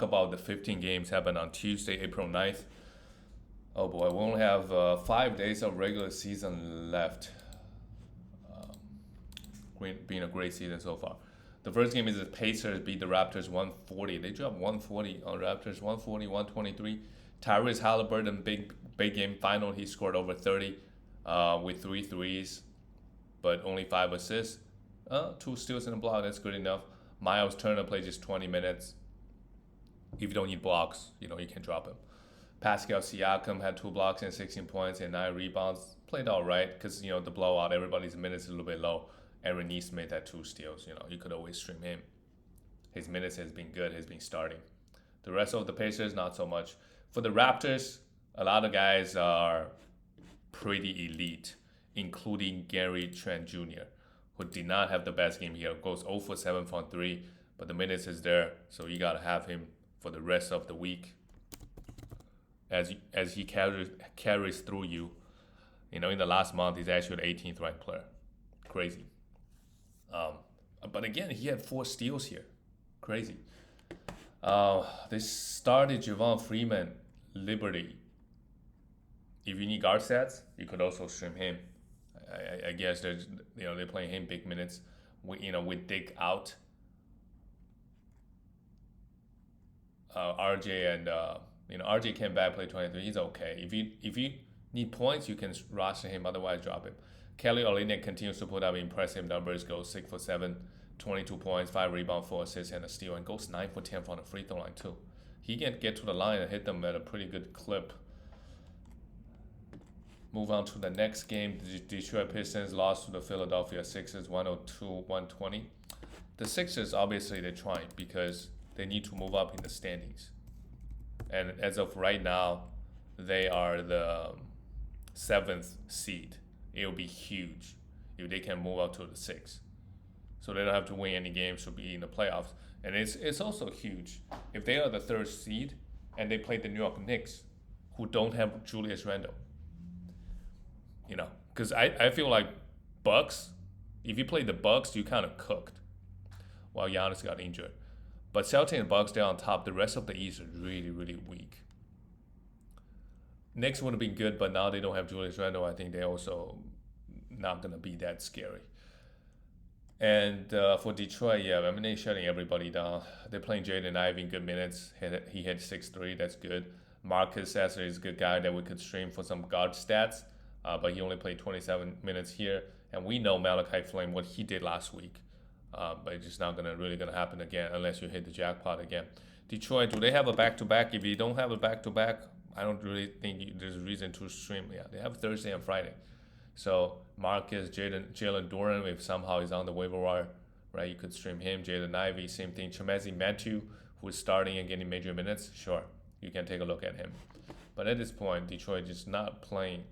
About the 15 games happen on Tuesday, April 9th. Oh boy, we only have 5 days of regular season left. Being a great season so far. The first game is the Pacers beat the Raptors 140. They dropped 140 on Raptors, 140, 123. Tyrese Halliburton, big game final. He scored over 30 with three threes, but only 5 assists. Two steals and a block, that's good enough. Miles Turner played just 20 minutes. If you don't need blocks, you can drop him. Pascal Siakam had 2 blocks and 16 points and 9 rebounds. Played all right because, the blowout, everybody's minutes is a little bit low. Aaron Nesmith had 2 steals. You could always stream him. His minutes has been good. He's been starting. The rest of the Pacers, not so much. For the Raptors, a lot of guys are pretty elite, including Gary Trent Jr., who did not have the best game here. Goes 0 for 7 from 3, but the minutes is there, so you got to have him for the rest of the week as he carries through you. In the last month, he's actually the 18th ranked player. Crazy. But again, he had 4 steals here. Crazy. They started Javon Freeman, Liberty. If you need guard stats, you could also stream him. I guess they're playing him big minutes. With Dick out, RJ and RJ came back, play 23. He's okay. If you need points, you can roster him. Otherwise, drop him. Kelly Olynyk continues to put up impressive numbers. Goes 6 for 7, 22 points, 5 rebounds, 4 assists, and a steal, and goes 9 for 10 from the free throw line too. He can get to the line and hit them at a pretty good clip. Move on to the next game. The Detroit Pistons lost to the Philadelphia Sixers 102-120. The Sixers, obviously, they're trying because they need to move up in the standings. And as of right now, they are the 7th seed. It will be huge if they can move up to the 6th. So they don't have to win any games to be in the playoffs. And it's also huge if they are the 3rd seed and they play the New York Knicks, who don't have Julius Randle. Because I feel like Bucks, if you play the Bucks, you kind of cooked while Giannis got injured. But Celtics and Bucks, they're on top. The rest of the East is really, really weak. Knicks would have been good, but now they don't have Julius Randle. I think they're also not going to be that scary. And for Detroit, they're shutting everybody down. They're playing Jaden Ivey in good minutes. He hit 6-3. That's good. Marcus Sasser is a good guy that we could stream for some guard stats, but he only played 27 minutes here. And we know Malachi Flynn, what he did last week. But it's just not really going to happen again unless you hit the jackpot again. Detroit, do they have a back-to-back? If you don't have a back-to-back, I don't really think there's a reason to stream. Yeah, they have Thursday and Friday. So Marcus, Jalen Duran, if somehow he's on the waiver wire, right, you could stream him. Jaden Ivey, same thing. Chimezie Metu, who is starting and getting major minutes, sure, you can take a look at him. But at this point, Detroit is not playing,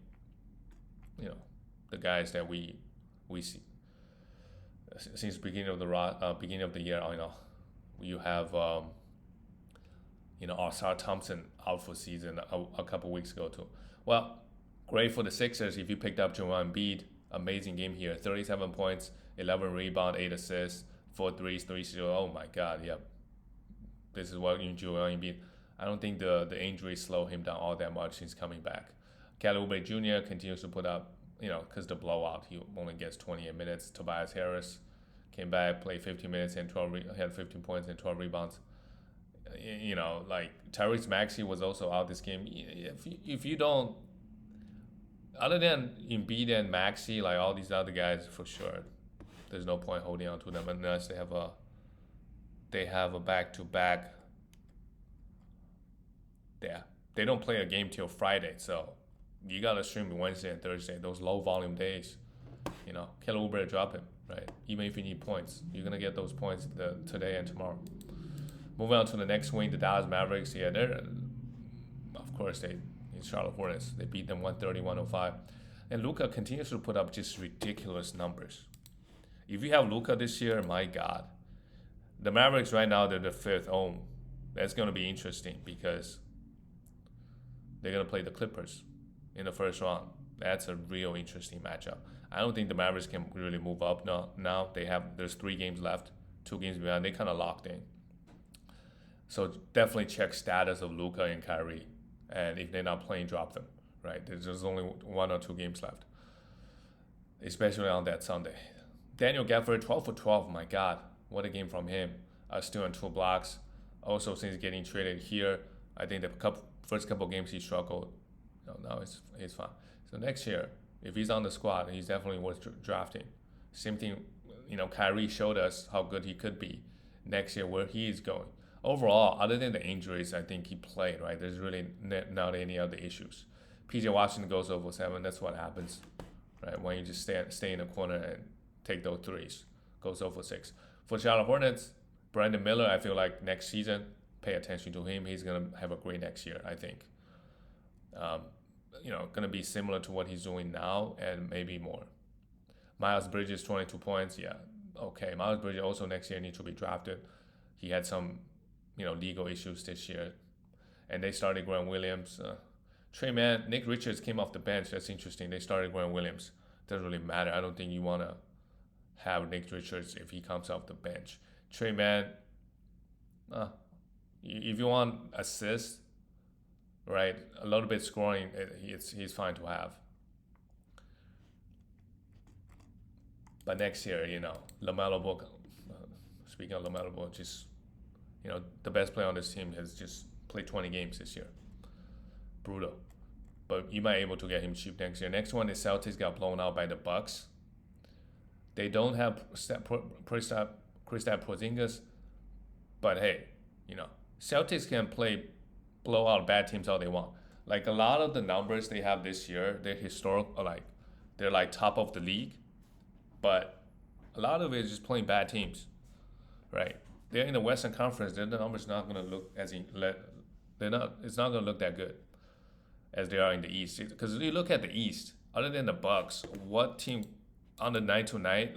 the guys that we see. Since beginning of the year, you have Ausar Thompson out for season a couple weeks ago too. Well, great for the Sixers if you picked up Joel Embiid. Amazing game here, 37 points, 11 rebounds, 8 assists, 4 threes, 3 steals. Oh my God, yeah. This is what you Joel Embiid. I don't think the injury slowed him down all that much since coming back. Kelly Oubre Jr. continues to put up, because the blowout, he only gets 28 minutes. Tobias Harris came back, played 15 minutes and had 15 points and 12 rebounds. Tyrese Maxey was also out this game. If you don't, other than Embiid and Maxey, like all these other guys, for sure, there's no point holding on to them unless they have a back-to-back. Yeah, they don't play a game till Friday, so you gotta stream Wednesday and Thursday, those low volume days. Kelly Oubre, drop him, right? Even if you need points, you're gonna get those points today and tomorrow. Moving on to the next wing, the Dallas Mavericks. Yeah, of course, it's Charlotte Hornets. They beat them 130-105. And Luka continues to put up just ridiculous numbers. If you have Luka this year, my God. The Mavericks right now, they're the 5th home. That's going to be interesting because they're going to play the Clippers in the first round. That's a real interesting matchup. I don't think the Mavericks can really move up now. There's 3 games left, 2 games behind. They kind of locked in. So definitely check status of Luka and Kyrie, and if they're not playing, drop them. Right? There's only 1 or 2 games left, especially on that Sunday. Daniel Gafford, 12 for 12. My God, what a game from him. Still on 2 blocks. Also, since getting traded here, I think the first couple games he struggled. No, now he's fine. So next year, if he's on the squad, he's definitely worth drafting. Same thing, Kyrie showed us how good he could be. Next year, where he is going. Overall, other than the injuries, I think he played, right? There's really not any other issues. PJ Washington goes over 7. That's what happens, right? When you just stay in the corner and take those threes. Goes over 6. For Charlotte Hornets, Brandon Miller, I feel like next season, pay attention to him. He's going to have a great next year, I think. Going to be similar to what he's doing now and maybe more. Miles Bridges, 22 points. Yeah, okay. Miles Bridges also next year needs to be drafted. He had some, legal issues this year. And they started Grant Williams. Trey Mann, Nick Richards came off the bench. That's interesting. They started Grant Williams. Doesn't really matter. I don't think you want to have Nick Richards if he comes off the bench. Trey Mann, if you want assists, right, a little bit scoring, he's fine to have. But next year, LaMelo Ball, speaking of LaMelo Ball, just, the best player on this team has just played 20 games this year. Brutal. But you might be able to get him cheap next year. Next one is Celtics got blown out by the Bucks. They don't have Kristaps Porzingis, but hey, Celtics can blow out bad teams all they want. Like a lot of the numbers they have this year, they're historical, they're like top of the league, but a lot of it is just playing bad teams, right? They're in the Western Conference. The numbers not gonna look they're not. It's not gonna look that good as they are in the East. Because if you look at the East, other than the Bucks, what team on the night to night,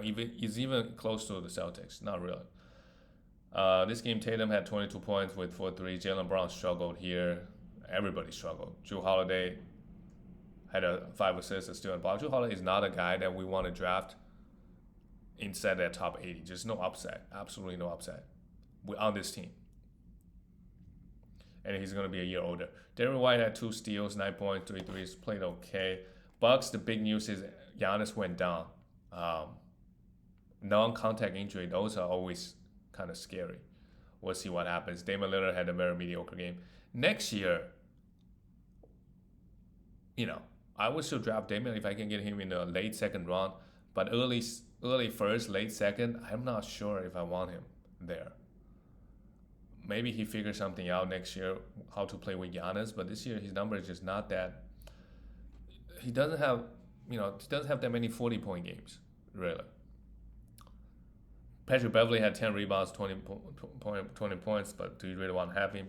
even close to the Celtics? Not really. This game, Tatum had 22 points with 4 3. Jalen Brown struggled here. Everybody struggled. Jrue Holiday had 5 assists and still in block. Jrue Holiday is not a guy that we want to draft inside that top 80. Just no upside. Absolutely no upside on this team. And he's going to be a year older. Derrick White had 2 steals, 9 points, 3 threes, played okay. Bucks, the big news is Giannis went down. Non-contact injury, those are always kind of scary. We'll see what happens. Damian Lillard had a very mediocre game. Next year, I would still draft Damian if I can get him in the late second round. But early first, late second, I'm not sure if I want him there. Maybe he figures something out next year, how to play with Giannis. But this year, his number is just not that. He doesn't have that many 40-point games, really. Patrick Beverley had 10 rebounds, 20 points, but do you really want to have him?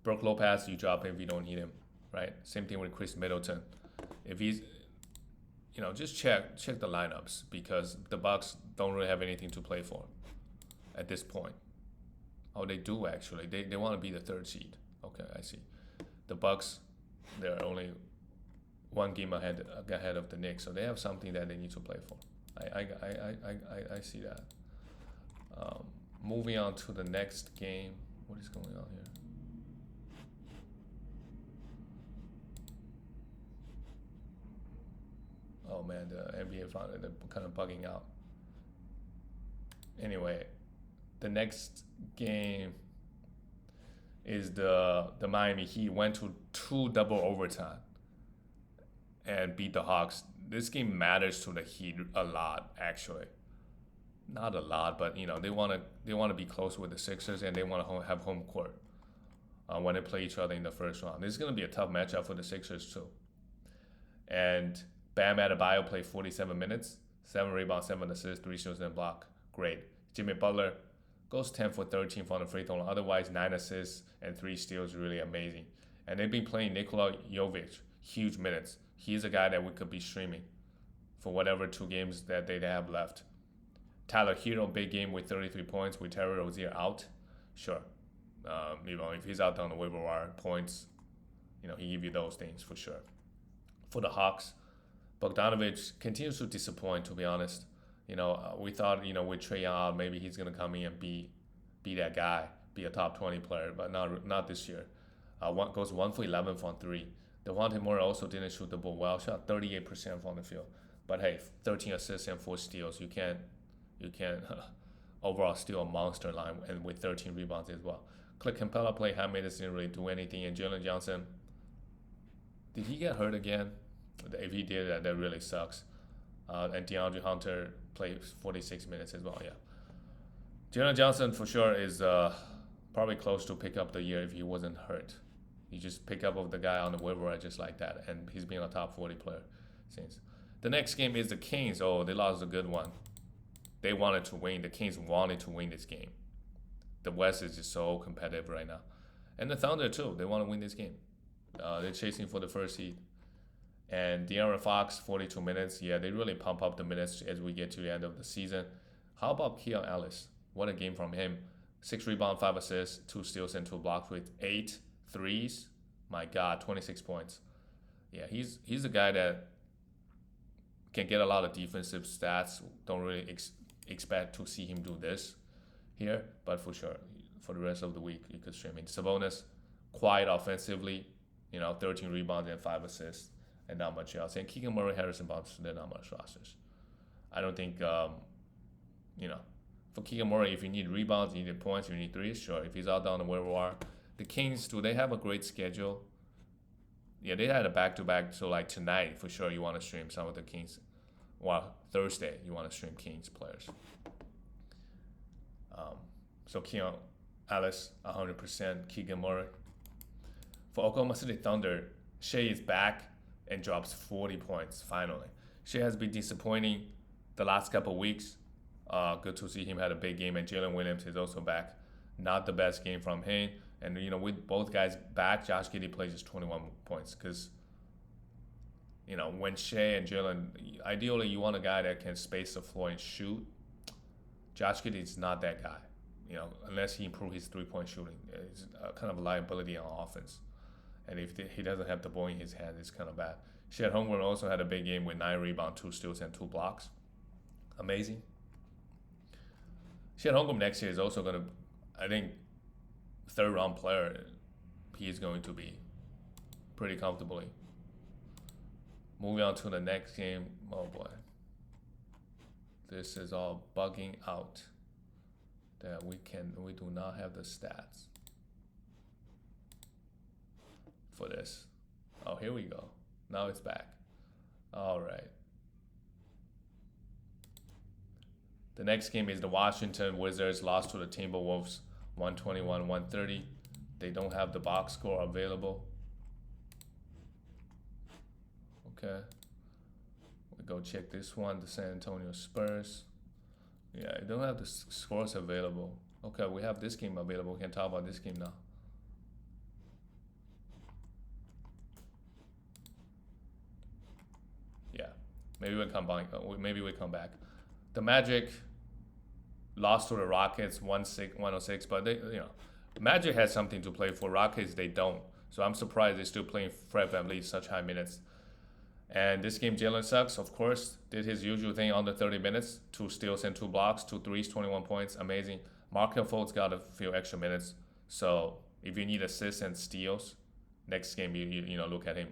Brook Lopez, you drop him if you don't need him, right? Same thing with Chris Middleton. If he's, just check the lineups because the Bucks don't really have anything to play for at this point. Oh, they do actually. They want to be the 3rd seed. Okay, I see. The Bucks, they're only 1 game ahead of the Knicks, so they have something that they need to play for. I see that. Moving on to the next game. What is going on here? Oh man, the NBA finally, they're kind of bugging out. Anyway, the next game is the Miami Heat went to 2 double overtime and beat the Hawks. This game matters to the Heat a lot, actually. Not a lot, but they want to be close with the Sixers and they want to have home court when they play each other in the first round. This is going to be a tough matchup for the Sixers too. And Bam Adebayo played 47 minutes, 7 rebounds, 7 assists, 3 steals and block. Great. Jimmy Butler goes 10 for 13 from the free throw line. Otherwise, 9 assists and 3 steals, really amazing. And they've been playing Nikola Jovic, huge minutes. He's a guy that we could be streaming for whatever 2 games that they have left. Tyler Hero, big game with 33 points with Terry Rozier out. Sure. If he's out on the waiver wire, points, he give you those things for sure. For the Hawks, Bogdanovic continues to disappoint, to be honest. We thought, with Trae Young out, maybe he's going to come in and be be that guy, be a top 20 player, but not this year. Goes 1 for 11 from three. Devontae Murray also didn't shoot the ball well, shot 38% from the field. But hey, 13 assists and 4 steals. You can overall still a monster line and with 13 rebounds as well. Click Capella play, high minutes didn't really do anything. And Jalen Johnson, did he get hurt again? If he did, that really sucks. And DeAndre Hunter played 46 minutes as well. Yeah, Jalen Johnson for sure is probably close to pick up the year if he wasn't hurt. You just pick up of the guy on the waiver just like that, and he's been a top 40 player since. The next game is the Kings. Oh, they lost a good one. They wanted to win. The Kings wanted to win this game. The West is just so competitive right now. And the Thunder too. They want to win this game. They're chasing for the first seed. And De'Aaron Fox, 42 minutes. Yeah, they really pump up the minutes as we get to the end of the season. How about Keon Ellis? What a game from him. 6 rebounds, 5 assists, 2 steals, and 2 blocks with 8 threes. My God, 26 points. Yeah, he's the guy that can get a lot of defensive stats. Don't really expect to see him do this here, but for sure, for the rest of the week, you could stream him. Sabonis, quiet offensively, 13 rebounds and 5 assists, and not much else. And Keegan Murray, Harrison Barnes, they're not much rosters. I don't think, for Keegan Murray, if you need rebounds, you need points, you need threes, sure. If he's out down the waiver wire. The Kings, do they have a great schedule? Yeah, they had a back-to-back, so like tonight, for sure, you want to stream some of the Kings. Well, Thursday, you want to stream Kings players. So Keon Ellis, 100%. Keegan Murray. For Oklahoma City Thunder, Shea is back and drops 40 points, finally. Shea has been disappointing the last couple of weeks. Good to see him had a big game, and Jalen Williams is also back. Not the best game from him. And, with both guys back, Josh Giddey plays just 21 points because, when Shea and Jalen, ideally you want a guy that can space the floor and shoot. Josh Giddey is not that guy, unless he improves his three-point shooting. It's kind of a liability on offense. And if he doesn't have the ball in his hand, it's kind of bad. Chet Holmgren also had a big game with 9 rebounds, 2 steals, and 2 blocks. Amazing. Chet Holmgren next year is also going to, I think, third-round player. He is going to be pretty comfortably. Moving on to the next game. Oh boy, this is all bugging out. That we do not have the stats for this. Oh, here we go. Now it's back. All right. The next game is the Washington Wizards lost to the Timberwolves 121-130. They don't have the box score available. Okay. We go check this one, the San Antonio Spurs. Yeah, I don't have the scores available. Okay, we have this game available. We can talk about this game now. Yeah, maybe we come back. The Magic lost to the Rockets 106, but they, Magic has something to play for. Rockets, they don't. So I'm surprised they're still playing Fred VanVleet such high minutes. And this game, Jalen Suggs, of course, did his usual thing under 30 minutes. 2 steals and 2 blocks, 2 threes, 21 points. Amazing. Markelle Fultz got a few extra minutes. So if you need assists and steals, next game, you look at him.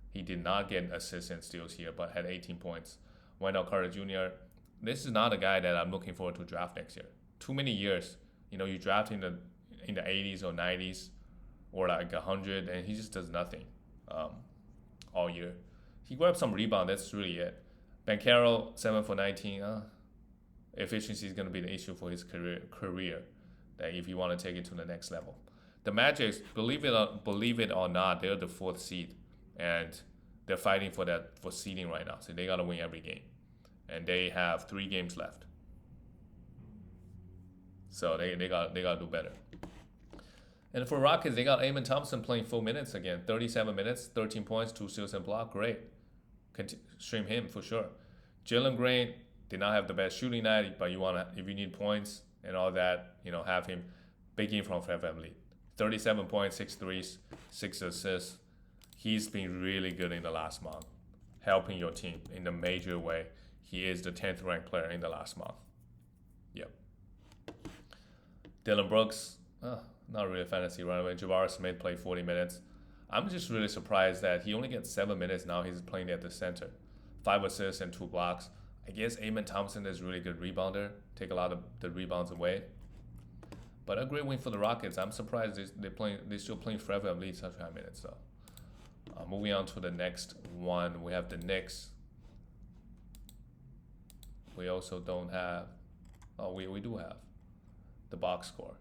He did not get assists and steals here, but had 18 points. Wendell Carter Jr., this is not a guy that I'm looking forward to draft next year. Too many years. You draft in the 80s or 90s or like 100, and he just does nothing all year. He grabbed some rebound. That's really it. Ben Carroll, 7 for 19. Efficiency is going to be the issue for his career. That if you want to take it to the next level. The Magic, believe it or not, they're the 4th seed, and they're fighting for seeding right now. So they got to win every game, and they have 3 games left. So they got to do better. And for Rockets, they got Amen Thompson playing full minutes again. 37 minutes, 13 points, 2 steals and block. Great. Stream him for sure. Jalen Green did not have the best shooting night, but if you need points and all that, have him. Big game from Fred VanVleet. 37 points, 6 threes, 6 assists. He's been really good in the last month, helping your team in a major way. He is the 10th ranked player in the last month. Yep. Dylan Brooks, not really a fantasy runaway. Jabari Smith played 40 minutes. I'm just really surprised that he only gets 7 minutes now. He's playing at the center. 5 assists and 2 blocks. I guess Amen Thompson is a really good rebounder. Take a lot of the rebounds away. But a great win for the Rockets. I'm surprised they're still playing forever at least such high minutes. So moving on to the next one, we have the Knicks. We also don't have. Oh, we do have the box score.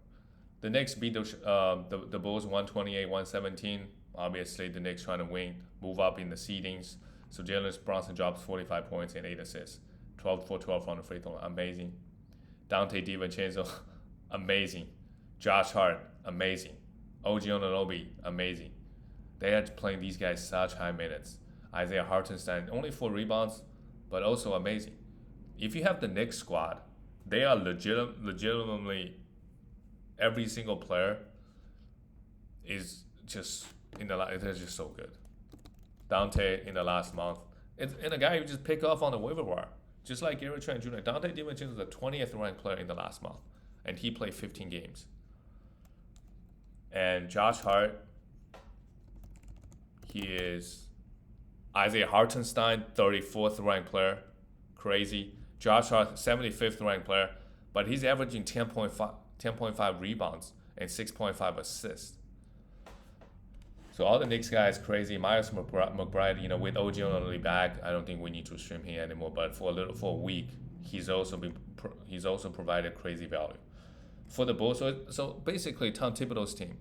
The Knicks beat the Bulls 128-117. Obviously, the Knicks trying to win, move up in the seedings. So Jalen Brunson drops 45 points and 8 assists. 12 for 12 from the free throw line. Amazing. Dante DiVincenzo, amazing. Josh Hart, amazing. OG Anunoby, amazing. They are playing these guys such high minutes. Isaiah Hartenstein, only 4 rebounds, but also amazing. If you have the Knicks squad, they are legitimately every single player is just they're just so good. Dante in the last month, and a guy who just pick off on the waiver wire, just like Gary Trent Jr. Dante DiVincenzo is the 20th ranked player in the last month, and he played 15 games. And Josh Hart, he is Isaiah Hartenstein, 34th ranked player, crazy. Josh Hart, 75th ranked player, but he's averaging 10.5 rebounds and 6.5 assists. So all the Knicks guys crazy. Miles McBride, with OG Anunoby back, I don't think we need to stream him anymore. But for a week, he's also provided crazy value for the Bulls. So basically, Tom Thibodeau's team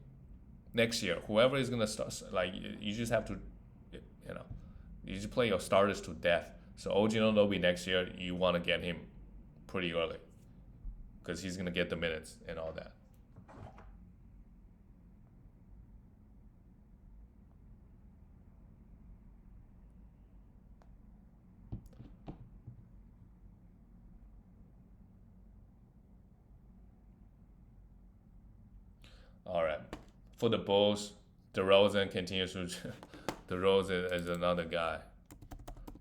next year, whoever is gonna start, you just have to, you just play your starters to death. So OG Anunoby next year, you want to get him pretty early because he's gonna get the minutes and all that. All right. For the Bulls, DeRozan continues to. DeRozan is another guy.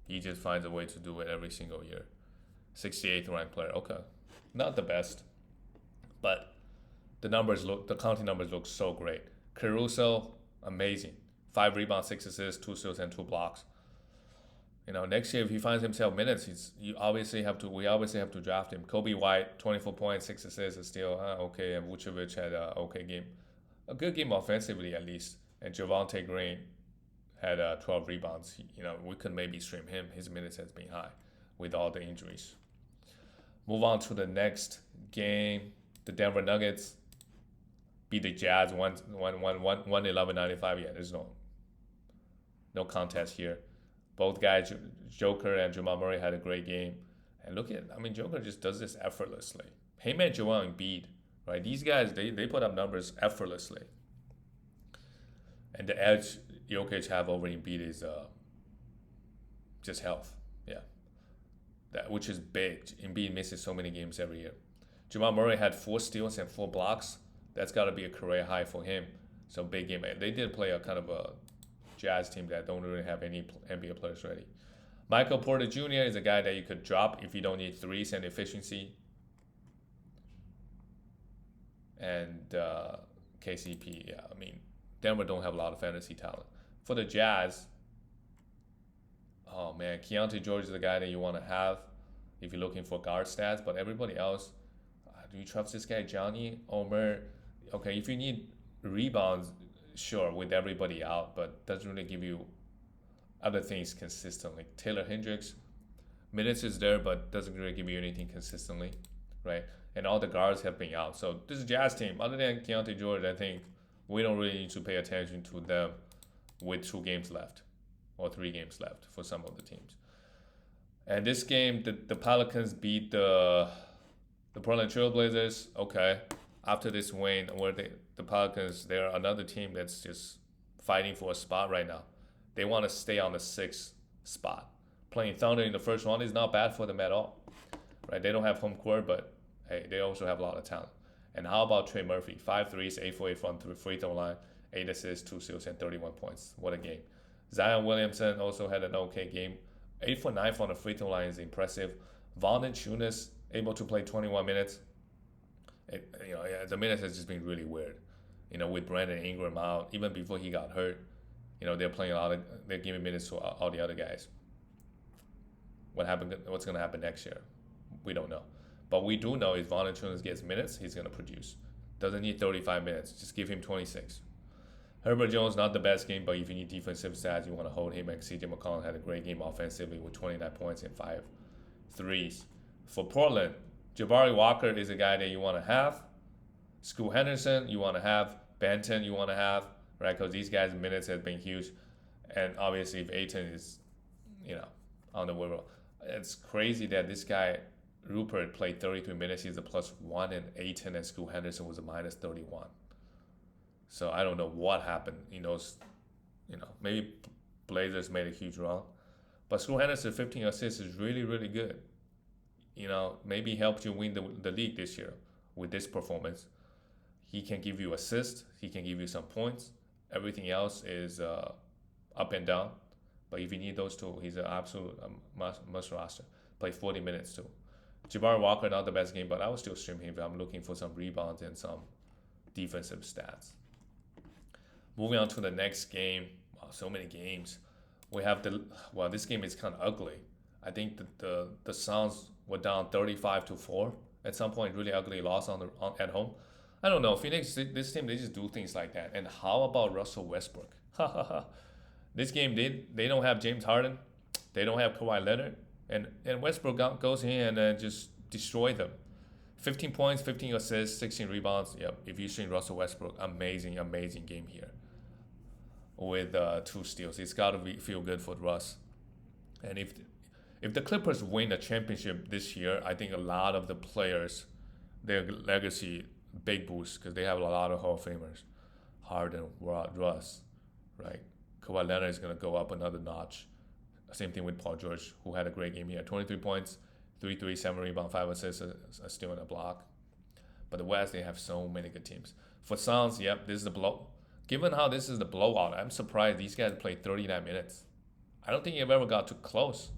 He just finds a way to do it every single year. 68th ranked player. Okay, not the best, but the counting numbers look so great. Caruso, amazing. 5 rebounds, 6 assists, 2 steals, and 2 blocks. Next year if he finds himself minutes, we obviously have to draft him. Kobe White, 24 points, 6 assists, is still okay, and Vucevic had a okay game, a good game offensively at least. And Javonte Green had 12 rebounds. We could maybe stream him. His minutes has been high with all the injuries. Move on to the next game. The Denver Nuggets beat the Jazz 111-95. Yeah, there's no contest here. Both guys, Joker and Jamal Murray, had a great game. And Joker just does this effortlessly. Him and Joel Embiid, right? These guys, they put up numbers effortlessly. And the edge Jokic have over Embiid is just health. Yeah. Which is big. Embiid misses so many games every year. Jamal Murray had 4 steals and 4 blocks. That's got to be a career high for him. So big game. They did play a kind of a Jazz team that don't really have any NBA players ready. Michael Porter Jr. is a guy that you could drop if you don't need threes and efficiency. And KCP, yeah, Denver don't have a lot of fantasy talent. For the Jazz, oh man, Keontae George is the guy that you want to have if you're looking for guard stats. But everybody else, do you trust this guy, Johnny Omer? Okay, if you need rebounds, sure, with everybody out, but doesn't really give you other things consistently. Taylor Hendricks, minutes is there, but doesn't really give you anything consistently, right? And all the guards have been out. So this Jazz team, other than Keontae George, I think we don't really need to pay attention to them with 2 games left or 3 games left for some of the teams. And this game, the Pelicans beat the Portland Trailblazers. Okay, after this win, where the Pelicans, they're another team that's just fighting for a spot right now. They want to stay on the 6th spot. Playing Thunder in the first round is not bad for them at all, right? They don't have home court, but hey, they also have a lot of talent. And how about Trey Murphy? 5 threes, 8 for 8 from the free throw line, 8 assists, 2 steals, and 31 points. What a game. Zion Williamson also had an okay game. 8 for 9 from the free throw line is impressive. Valanciunas able to play 21 minutes. The minutes has just been really weird. With Brandon Ingram out, even before he got hurt, they're playing they're giving minutes to all the other guys. What's going to happen next year? We don't know. But we do know if Valanciunas gets minutes, he's going to produce. Doesn't need 35 minutes. Just give him 26. Herbert Jones, not the best game, but if you need defensive stats, you want to hold him. And CJ McCollum had a great game offensively with 29 points and 5 threes. For Portland, Jabari Walker is a guy that you want to have. Scoot Henderson, you want to have. Benton, you want to have, right? Because these guys' minutes have been huge. And obviously, if Ayton is, on the waiver, it's crazy that this guy, Rupert, played 33 minutes. He's a +1, and Ayton and Scoot Henderson was a -31. So I don't know what happened. Maybe Blazers made a huge run. But Scoot Henderson, 15 assists is really, really good. Maybe helped you win the league this year with this performance. He can give you assists. He can give you some points. Everything else is up and down. But if you need those two, he's an absolute must roster. Play 40 minutes too. Jabari Walker, not the best game, but I would still stream him if I'm looking for some rebounds and some defensive stats. Moving on to the next game. Wow, so many games. We have this game is kind of ugly. I think the Suns were down 35-4 at some point. Really ugly loss at home. I don't know. Phoenix, this team, they just do things like that. And how about Russell Westbrook? This game, they don't have James Harden. They don't have Kawhi Leonard. And Westbrook goes in and just destroy them. 15 points, 15 assists, 16 rebounds. Yep, if you've seen Russell Westbrook, amazing game here. With 2 steals. It's got to feel good for Russ. And if the Clippers win a championship this year, I think a lot of the players, their legacy, big boost because they have a lot of Hall of Famers. Harden, Russ, right? Kawhi Leonard is going to go up another notch. Same thing with Paul George, who had a great game here. 23 points, 3 3, 7 rebounds, 5 assists, a steal and a block. But the West, they have so many good teams. For Suns, yep, this is the blow. Given how this is the blowout, I'm surprised these guys played 39 minutes. I don't think they've ever got too close.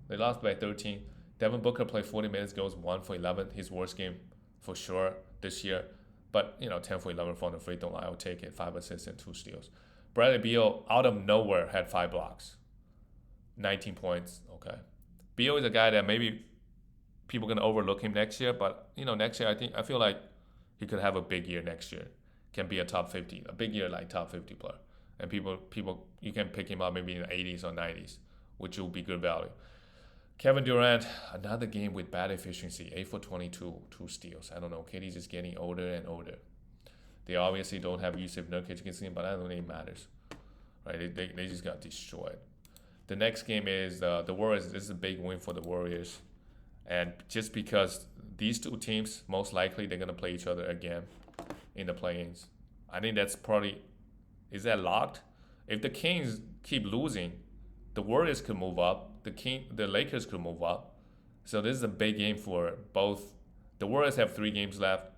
They lost by 13. Devin Booker played 40 minutes, goes 1 for 11. His worst game for sure this year. But, 10 for 11 from the free throw line. I would take it. 5 assists and 2 steals. Bradley Beal, out of nowhere, had 5 blocks. 19 points. Okay. Beal is a guy that maybe people are going to overlook him next year. But, next year, I feel like he could have a big year next year. Can be a top 50. A big year like top 50 player. And people, you can pick him up maybe in the 80s or 90s, which will be good value. Kevin Durant, another game with bad efficiency, 8 for 22, 2 steals. I don't know, KD's just getting older and older. They obviously don't have Yusuf Nurkic against him, but I don't think it matters. Right? They just got destroyed. The next game is the Warriors. This is a big win for the Warriors. And just because these two teams, most likely they're going to play each other again in the play-ins. I think that's probably, is that locked? If the Kings keep losing, the Warriors could move up. The Lakers could move up. So this is a big game for both. The Warriors have 3 games left,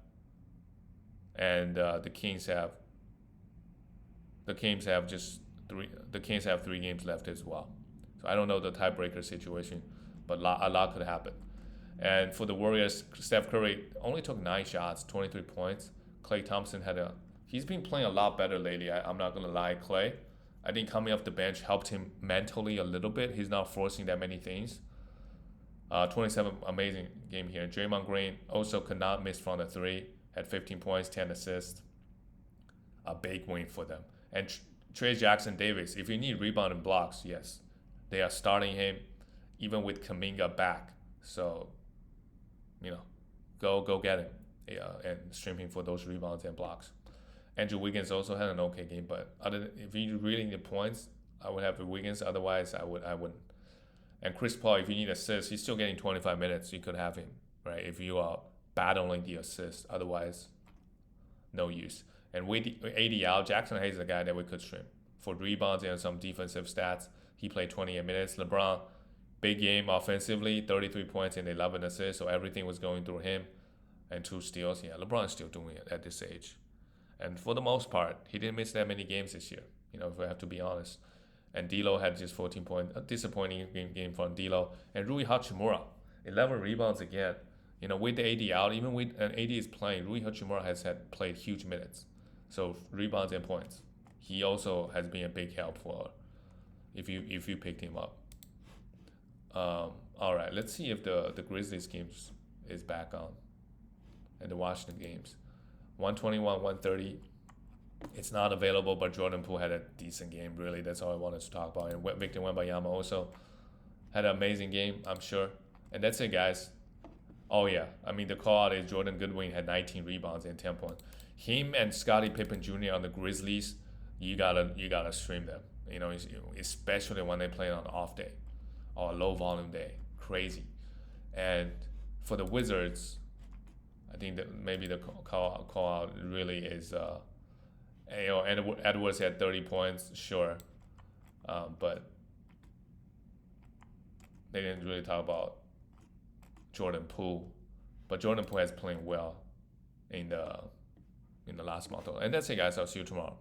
and the Kings have just 3. The Kings have 3 games left as well. So I don't know the tiebreaker situation, but a lot could happen. And for the Warriors, Steph Curry only took 9 shots, 23 points. Klay Thompson he's been playing a lot better lately. I'm not gonna lie, Klay. I think coming off the bench helped him mentally a little bit. He's not forcing that many things. 27, amazing game here. Draymond Green also could not miss from the 3. Had 15 points, 10 assists. A big win for them. And Trey Jackson-Davis, if you need rebound and blocks, yes. They are starting him even with Kuminga back. So, go get him. And stream him for those rebounds and blocks. Andrew Wiggins also had an okay game, but if you really need points, I would have Wiggins. Otherwise, I wouldn't. And Chris Paul, if you need assists, he's still getting 25 minutes. You could have him, right? If you are battling the assists, otherwise, no use. And with AD out, Jackson Hayes is a guy that we could stream for rebounds and some defensive stats. He played 28 minutes. LeBron, big game offensively, 33 points and 11 assists. So everything was going through him, and 2 steals. Yeah, LeBron is still doing it at this age. And for the most part, he didn't miss that many games this year, if we have to be honest. And D'Lo had just 14 points, a disappointing game from D'Lo. And Rui Hachimura, 11 rebounds again. With the AD out, even with an AD is playing, Rui Hachimura has had played huge minutes, so rebounds and points. He also has been a big help for if you picked him up. All right, let's see if the Grizzlies games is back on, and the Washington games. 121, 130. It's not available, but Jordan Poole had a decent game. Really, that's all I wanted to talk about. And Victor Wembanyama also had an amazing game, I'm sure. And that's it, guys. Oh yeah, I mean the call out is Jordan Goodwin had 19 rebounds and 10 points. Him and Scottie Pippen Jr. on the Grizzlies, you gotta stream them. Especially when they play on off day or a low volume day, crazy. And for the Wizards, I think that maybe the call out really is Edwards had 30 points, sure, but they didn't really talk about Jordan Poole, but Jordan Poole has playing well in the last month. And that's it, guys. I'll see you tomorrow.